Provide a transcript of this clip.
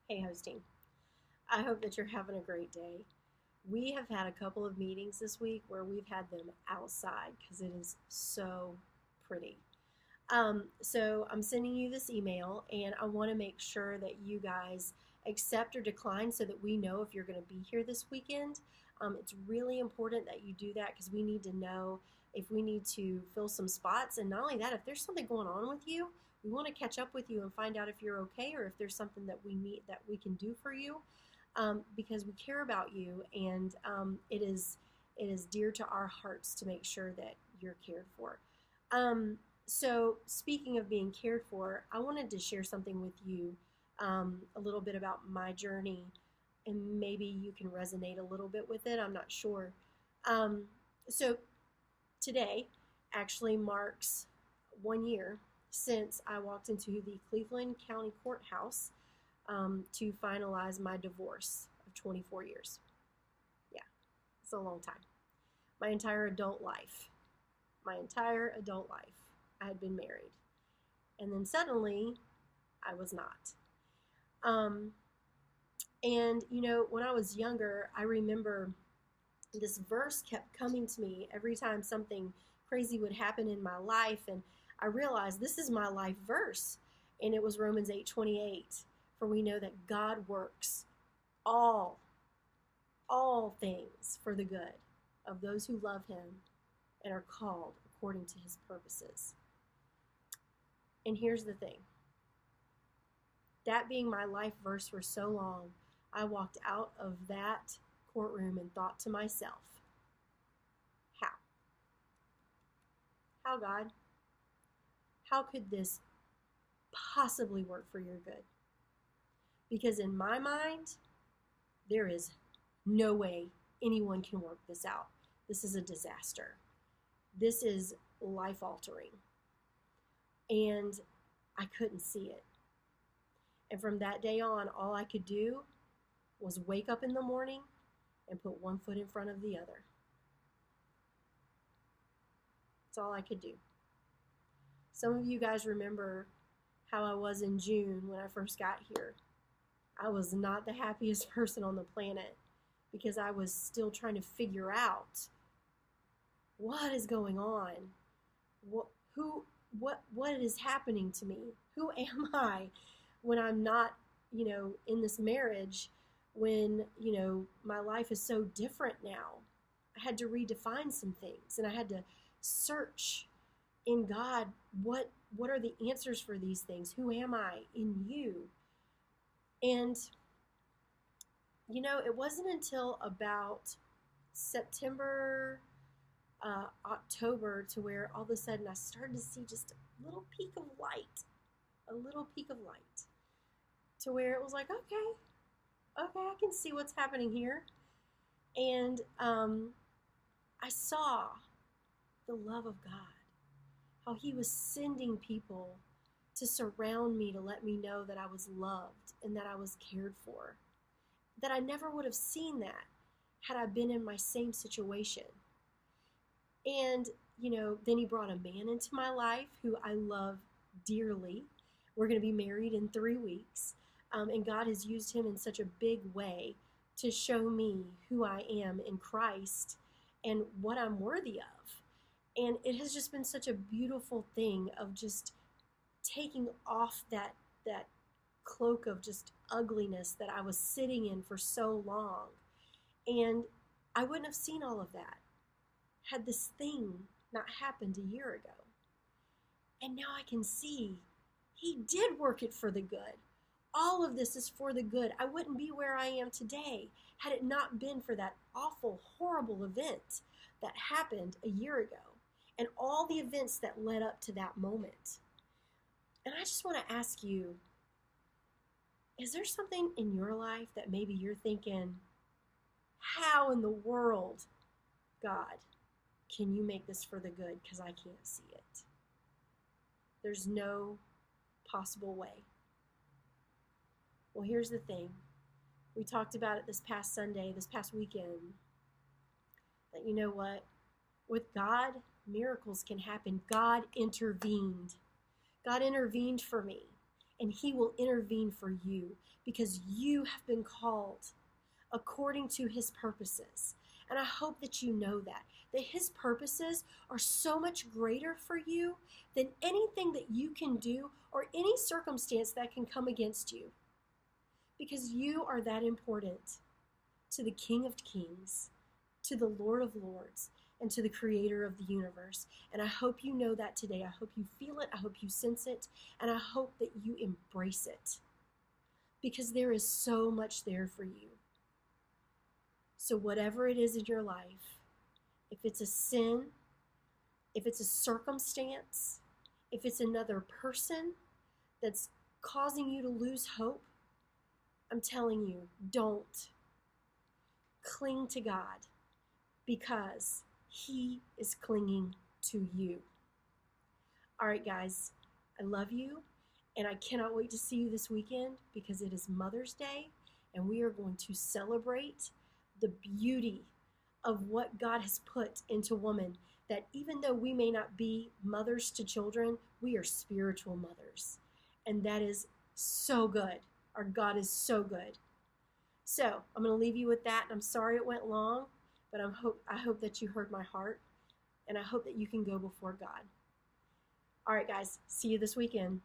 Hey, hosting. I hope that you're having a great day. We have had a couple of meetings this week where we've had them outside because it is so pretty. So I'm sending you this email, and I want to make sure that you guys accept or decline so that we know if you're going to be here this weekend. It's really important that you do that because we need to know if we need to fill some spots, and not only that, if there's something going on with you, we want to catch up with you and find out if you're okay or if there's something that we need that we can do for you, because we care about you, and it is dear to our hearts to make sure that you're cared for. So, speaking of being cared for, I wanted to share something with you, a little bit about my journey, and maybe you can resonate a little bit with it. I'm not sure. Um, so, today actually marks 1 year since I walked into the Cleveland County Courthouse, to finalize my divorce of 24 years. Yeah, it's a long time. My entire adult life. My entire adult life. I had been married. And then suddenly, I was not. Um, and, when I was younger, I remember this verse kept coming to me every time something crazy would happen in my life. And I realized this is my life verse. And it was Romans 8:28. For we know that God works all, all things for the good of those who love him and are called according to his purposes. And here's the thing. That being my life verse for so long, I walked out of that courtroom and thought to myself, how? How, God? How could this possibly work for your good? Because in my mind, there is no way anyone can work this out. This is a disaster. This is life altering. And I couldn't see it. And from that day on, all I could do was wake up in the morning and put one foot in front of the other. That's all I could do. Some of you guys remember how I was in June when I first got here. I was not the happiest person on the planet because I was still trying to figure out what is going on. What is happening to me? Who am I when I'm not, in this marriage, when, my life is so different now? I had to redefine some things, and I had to search in God, what are the answers for these things? Who am I in you? And, it wasn't until about September, October, to where all of a sudden I started to see just a little peak of light, to where it was like, okay, I can see what's happening here. And I saw the love of God, how he was sending people to surround me, to let me know that I was loved and that I was cared for, that I never would have seen that had I been in my same situation. And, then he brought a man into my life who I love dearly. We're going to be married in 3 weeks. And God has used him in such a big way to show me who I am in Christ and what I'm worthy of. And it has just been such a beautiful thing of just taking off that cloak of just ugliness that I was sitting in for so long. And I wouldn't have seen all of that had this thing not happened a year ago. And now I can see he did work it for the good. All of this is for the good. I wouldn't be where I am today had it not been for that awful, horrible event that happened a year ago and all the events that led up to that moment. And I just want to ask you, is there something in your life that maybe you're thinking, how in the world, God, can you make this for the good? Because I can't see it. There's no possible way. Well, here's the thing. We talked about it this past Sunday, this past weekend, that you know what? With God, miracles can happen. God intervened. God intervened for me. and He will intervene for you because you have been called according to His purposes. And I hope that you know that His purposes are so much greater for you than anything that you can do or any circumstance that can come against you. Because you are that important to the King of Kings, to the Lord of Lords, and to the Creator of the universe. And I hope you know that today. I hope you feel it. I hope you sense it. And I hope that you embrace it. Because there is so much there for you. So whatever it is in your life, if it's a sin, if it's a circumstance, if it's another person that's causing you to lose hope, I'm telling you, don't. Cling to God because He is clinging to you. All right, guys, I love you, and I cannot wait to see you this weekend because it is Mother's Day, and we are going to celebrate the beauty of what God has put into woman, that even though we may not be mothers to children, we are spiritual mothers, and that is so good. Our God is so good. So I'm going to leave you with that. And I'm sorry it went long, but I hope that you heard my heart, and I hope that you can go before God. All right, guys, see you this weekend.